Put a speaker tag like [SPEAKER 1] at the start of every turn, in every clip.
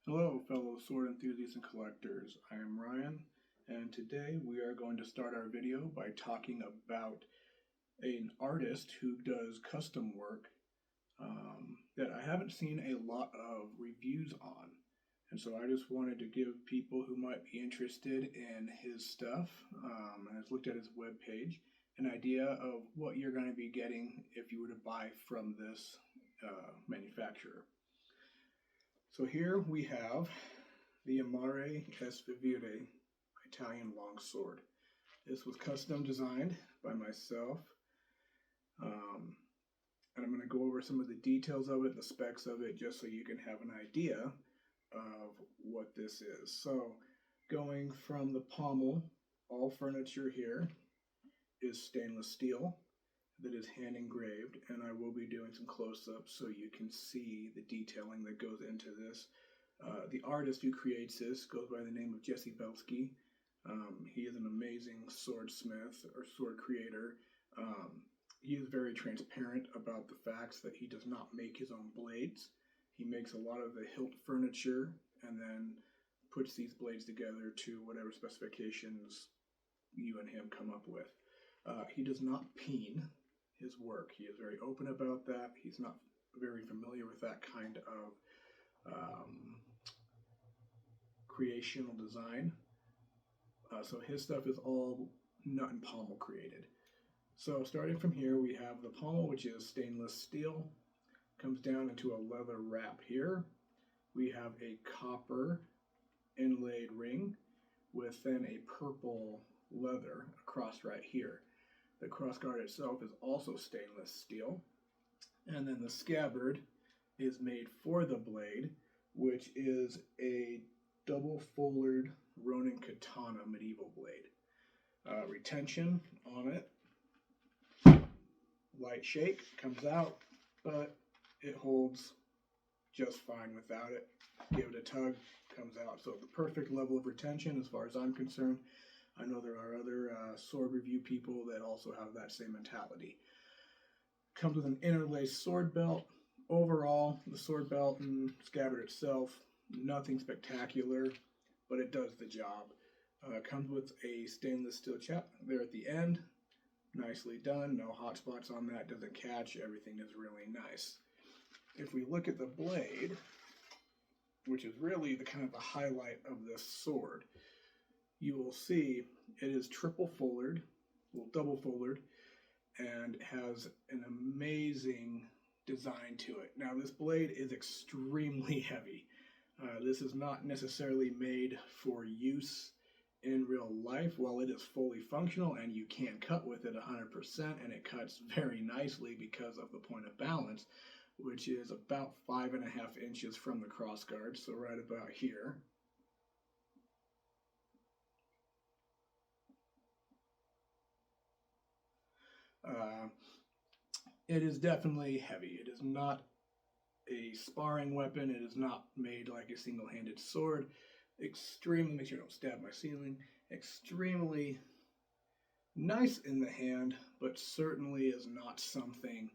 [SPEAKER 1] Hello, fellow sword enthusiasts and collectors. I am Ryan, and today we are going to start our video by talking about an artist who does custom work that I haven't seen a lot of reviews on. And so I just wanted to give people who might be interested in his stuff, and I've looked at his webpage, an idea of what you're going to be getting if you were to buy from this manufacturer. So here we have the Amare S. Vivere Italian longsword. This was custom designed by myself, um, and I'm going to go over some of the details of it, the specs of it, just so you can have an idea of what this is. So, going from the pommel, all furniture here is stainless steel that is hand engraved, and I will be doing some close-ups so you can see the detailing that goes into this. The artist who creates this goes by the name of Jesse Belsky. He is an amazing swordsmith or sword creator. He is very transparent about the facts that he does not make his own blades. He makes a lot of the hilt furniture and then puts these blades together to whatever specifications you and him come up with. He does not peen his work. He is very open about that. He's not very familiar with that kind of creational design. So his stuff is all nut and pommel created. So starting from here, we have the pommel, which is stainless steel. Comes down into a leather wrap here. We have a copper inlaid ring with then a purple leather across right here. The crossguard itself is also stainless steel. And then the scabbard is made for the blade, which is a double-folded Ronin katana medieval blade. Retention on it, light shake, comes out, but it holds just fine without it. Give it a tug, comes out. So the perfect level of retention as far as I'm concerned. I know there are other sword review people that also have that same mentality. Comes with an interlaced sword belt. Overall, the sword belt and scabbard itself, nothing spectacular, but it does the job. Comes with a stainless steel cap there at the end. Nicely done. No hot spots on that. Doesn't catch. Everything is really nice. If we look at the blade, which is really the kind of the highlight of this sword, you will see it is triple folded, well, double folded, and has an amazing design to it. Now, this blade is extremely heavy. This is not necessarily made for use in real life. While it is fully functional and you can cut with it 100%, and it cuts very nicely because of the point of balance, which is about 5.5 inches from the crossguard, so right about here. It is definitely heavy. It is not a sparring weapon. It is not made like a single-handed sword. Extremely, make sure I don't stab my ceiling. Extremely nice in the hand, but certainly is not something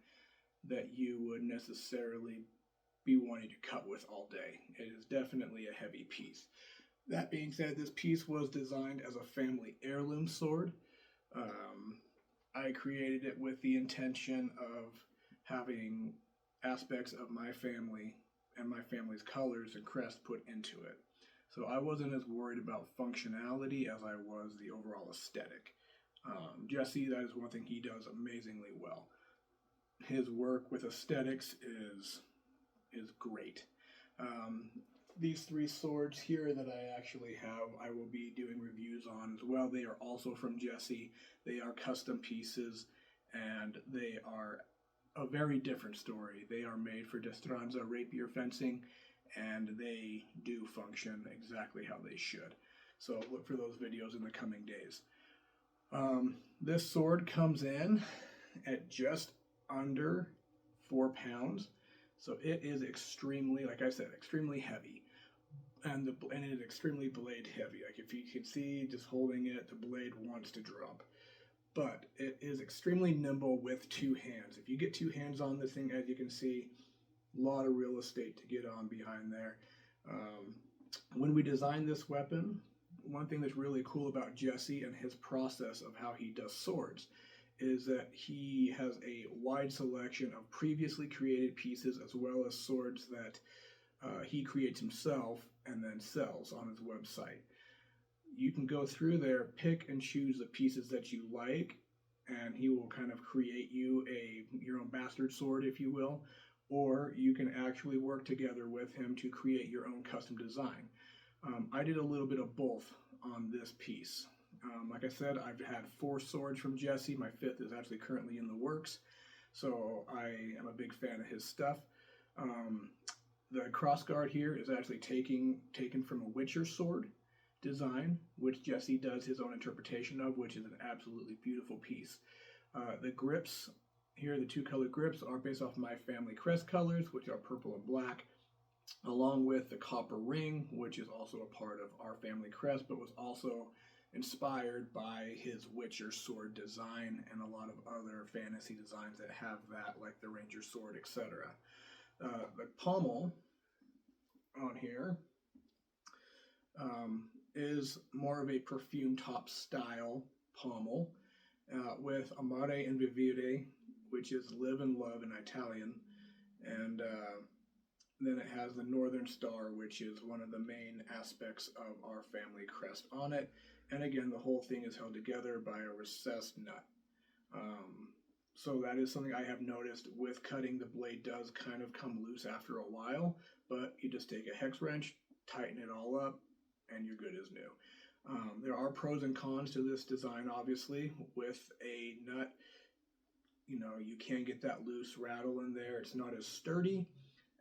[SPEAKER 1] that you would necessarily be wanting to cut with all day. It is definitely a heavy piece. That being said, this piece was designed as a family heirloom sword. I created it with the intention of having aspects of my family and my family's colors and crest put into it. So I wasn't as worried about functionality as I was the overall aesthetic. Jesse, that is one thing he does amazingly well. His work with aesthetics is great. These three swords here that I actually have, I will be doing reviews on as well. They are also from Jesse. They are custom pieces, and they are a very different story. They are made for Destranza rapier fencing, and they do function exactly how they should. So look for those videos in the coming days. This sword comes in at just under 4 pounds. So it is extremely, like I said, extremely heavy. And it is extremely blade heavy. Like if you can see just holding it, the blade wants to drop. But it is extremely nimble with two hands. If you get two hands on this thing, as you can see, a lot of real estate to get on behind there. When we designed this weapon, one thing that's really cool about Jesse and his process of how he does swords is that he has a wide selection of previously created pieces as well as swords that he creates himself and then sells on his website. You can go through there, pick and choose the pieces that you like, and he will kind of create you your own bastard sword, if you will, or you can actually work together with him to create your own custom design. I did a little bit of both on this piece. Like I said, I've had 4 swords from Jesse. My 5th is actually currently in the works, so I am a big fan of his stuff. Um, the crossguard here is actually taken from a Witcher sword design, which Jesse does his own interpretation of, which is an absolutely beautiful piece. The grips here, the 2-color grips, are based off my family crest colors, which are purple and black, along with the copper ring, which is also a part of our family crest, but was also inspired by his Witcher sword design and a lot of other fantasy designs that have that, like the Ranger sword, etc. The pommel on here is more of a perfume top style pommel with Amare and Vivere, which is live and love in Italian, and then it has the Northern Star, which is one of the main aspects of our family crest on it. And again, the whole thing is held together by a recessed nut. So that is something I have noticed with cutting. The blade does kind of come loose after a while, but you just take a hex wrench, tighten it all up, and you're good as new. There are pros and cons to this design, obviously. With a nut, you can get that loose rattle in there. It's not as sturdy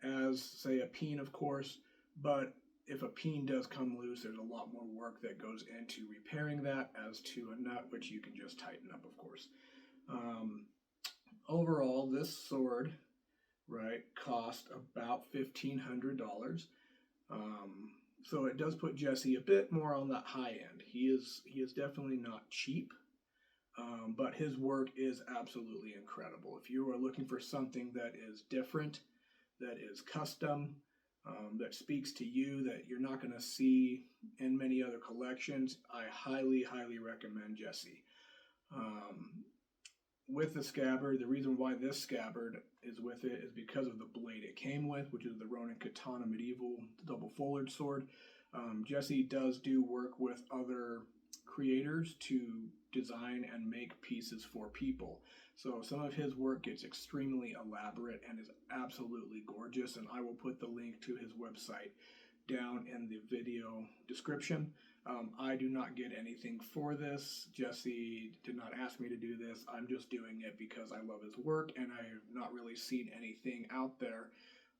[SPEAKER 1] as, say, a peen, of course, but if a peen does come loose, there's a lot more work that goes into repairing that as to a nut, which you can just tighten up, of course. Overall, this sword, right, cost about $1,500. So it does put Jesse a bit more on that high end. He is definitely not cheap, but his work is absolutely incredible. If you are looking for something that is different, that is custom, that speaks to you, that you're not going to see in many other collections, I highly, highly recommend Jesse. With the scabbard, the reason why this scabbard is with it is because of the blade it came with, which is the Ronin Katana Medieval double-folded sword. Jesse does do work with other creators to design and make pieces for people. So some of his work gets extremely elaborate and is absolutely gorgeous, and I will put the link to his website down in the video description. I do not get anything for this. Jesse did not ask me to do this. I'm just doing it because I love his work, and I have not really seen anything out there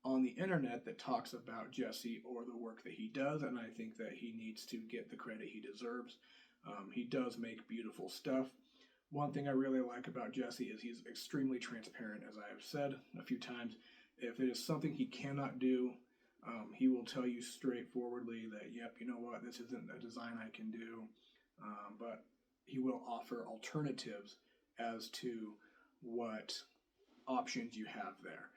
[SPEAKER 1] on the internet that talks about Jesse or the work that he does, and I think that he needs to get the credit he deserves. He does make beautiful stuff. One thing I really like about Jesse is he's extremely transparent, as I have said a few times. If it is something he cannot do, he will tell you straightforwardly that, yep, you know what, this isn't a design I can do, but he will offer alternatives as to what options you have there.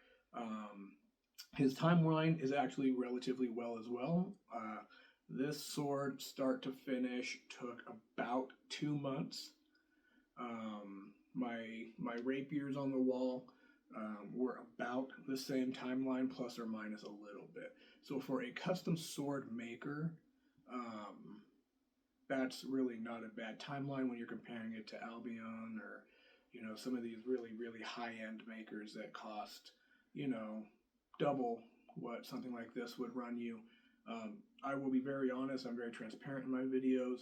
[SPEAKER 1] His timeline is actually relatively well as well. This sword, start to finish, took about 2 months. My rapiers on the wall were about the same timeline, plus or minus a little bit. So for a custom sword maker, that's really not a bad timeline when you're comparing it to Albion or, some of these really, really high-end makers that cost, double what something like this would run you. I will be very honest, I'm very transparent in my videos.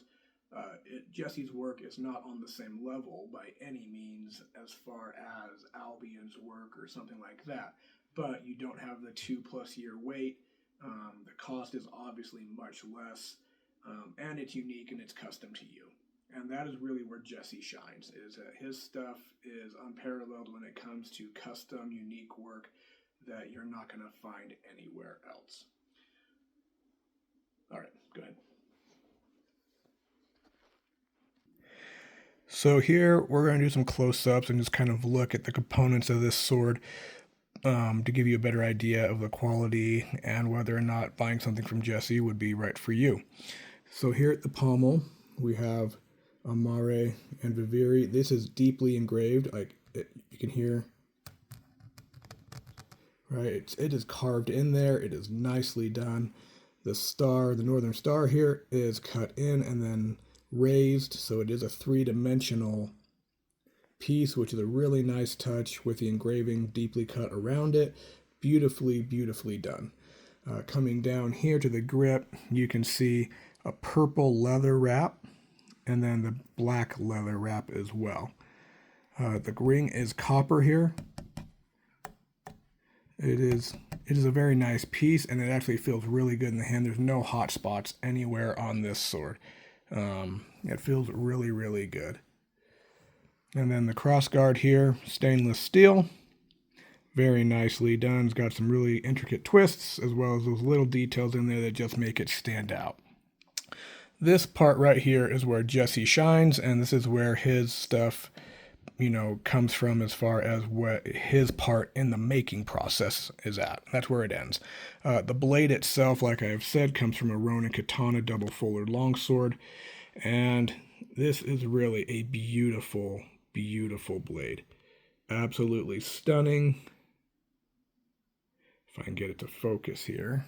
[SPEAKER 1] Jesse's work is not on the same level by any means as far as Albion's work or something like that, but you don't have the 2+ year wait. The cost is obviously much less, and it's unique and it's custom to you. And that is really where Jesse shines, is that his stuff is unparalleled when it comes to custom, unique work that you're not going to find anywhere else. All right, go ahead. So here we're going to do some close-ups and just kind of look at the components of this sword. to give you a better idea of the quality and whether or not buying something from Jesse would be right for you. So here at the pommel, we have Amare and Viviri. This is deeply engraved. You can hear, right? It is carved in there. It is nicely done. The star, the northern star here, is cut in and then raised, so it is a three-dimensional piece, which is a really nice touch with the engraving deeply cut around it. Beautifully, beautifully done. Coming down here to the grip, you can see a purple leather wrap and then the black leather wrap as well. The ring is copper here. It is a very nice piece, and it actually feels really good in the hand. There's no hot spots anywhere on this sword. It feels really, really good. And then the crossguard here, stainless steel. Very nicely done. It's got some really intricate twists, as well as those little details in there that just make it stand out. This part right here is where Jesse shines, and this is where his stuff, comes from as far as what his part in the making process is at. That's where it ends. The blade itself, like I have said, comes from a Ronin Katana double-folded longsword, and this is really a beautiful, beautiful blade. Absolutely stunning. If I can get it to focus here.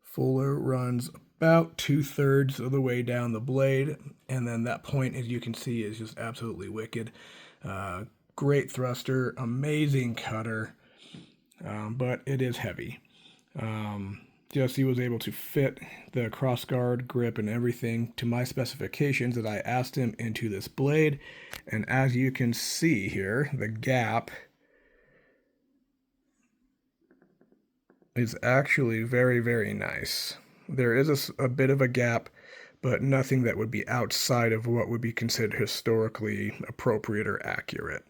[SPEAKER 1] Fuller runs about 2/3 of the way down the blade, and then that point, as you can see, is just absolutely wicked. Great thruster, amazing cutter, but it is heavy. Jesse was able to fit the crossguard, grip, and everything to my specifications that I asked him into this blade, and as you can see here, the gap is actually very, very nice. There is a bit of a gap, but nothing that would be outside of what would be considered historically appropriate or accurate.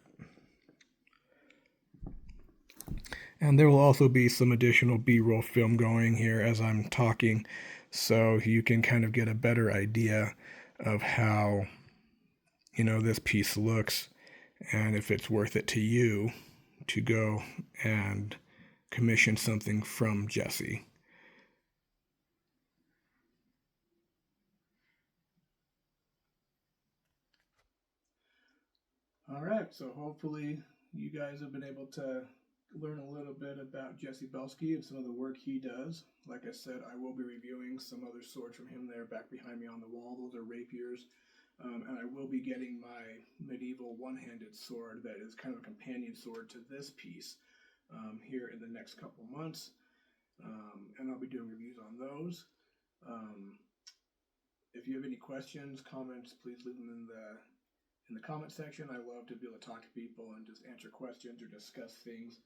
[SPEAKER 1] And there will also be some additional B-roll film going here as I'm talking, so you can kind of get a better idea of how, this piece looks and if it's worth it to you to go and commission something from Jesse. All right, so hopefully you guys have been able to learn a little bit about Jesse Belsky and some of the work he does. Like I said, I will be reviewing some other swords from him there back behind me on the wall. Those are rapiers. And I will be getting my medieval one-handed sword that is kind of a companion sword to this piece here in the next couple months. And I'll be doing reviews on those. If you have any questions, comments, please leave them in the comment section. I love to be able to talk to people and just answer questions or discuss things.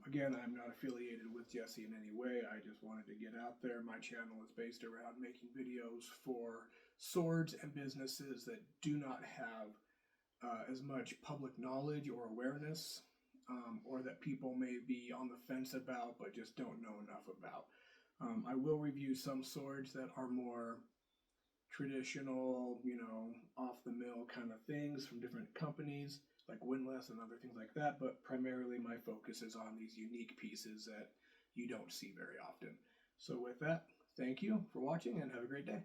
[SPEAKER 1] Again, I'm not affiliated with Jesse in any way. I just wanted to get out there. My channel is based around making videos for swords and businesses that do not have as much public knowledge or awareness, or that people may be on the fence about but just don't know enough about. I will review some swords that are more traditional, off the mill kind of things from different companies like Windlass and other things like that, but primarily my focus is on these unique pieces that you don't see very often. So with that, thank you for watching and have a great day.